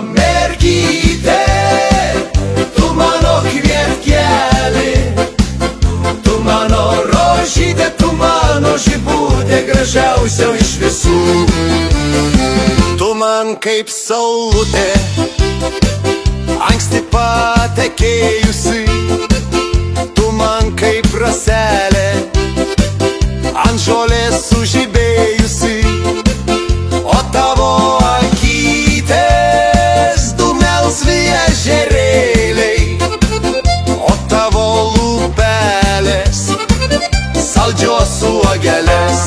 mergytė, tu mano kvietkelė, tu mano rožytė, tu mano žibutė, gražiausia iš visų. Tu man kaip saulutė, anksti patekėjusi, tu man kaip raselė, ant žolės sužibėjusi, o tavo akytės du melsvi ežerėliai, o tavo lūpelės saldžios uogelės.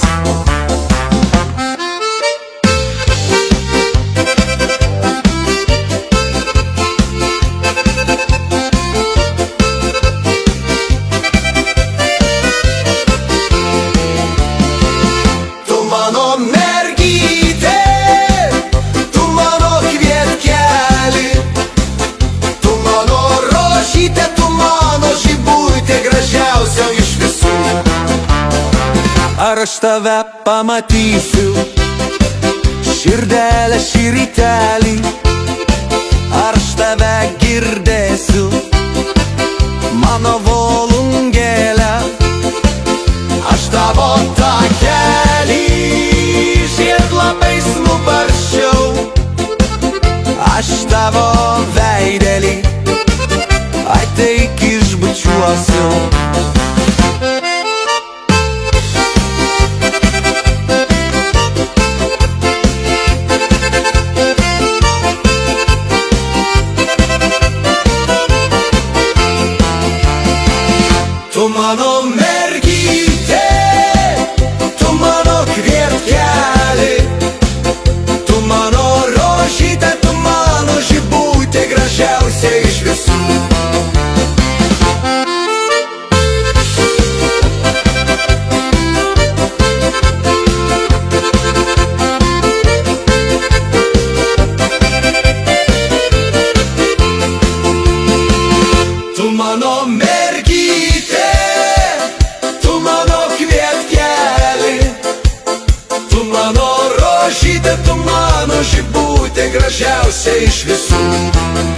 Ar aš tave pamatysiu, širdelę šį rytelį, ar aš tave girdėsiu, mano volungėlę, aš tavo takelį žiedlapais nubarščiau, aš tavo veidelį ateik išbučiuosiu. Tu mano mergytė, tu mano kvietkelė, tu mano rožytė, tu mano žibutė, gražiausia iš visų. Tu mano mergytė, tu mano žibutė, gražiausia iš visų.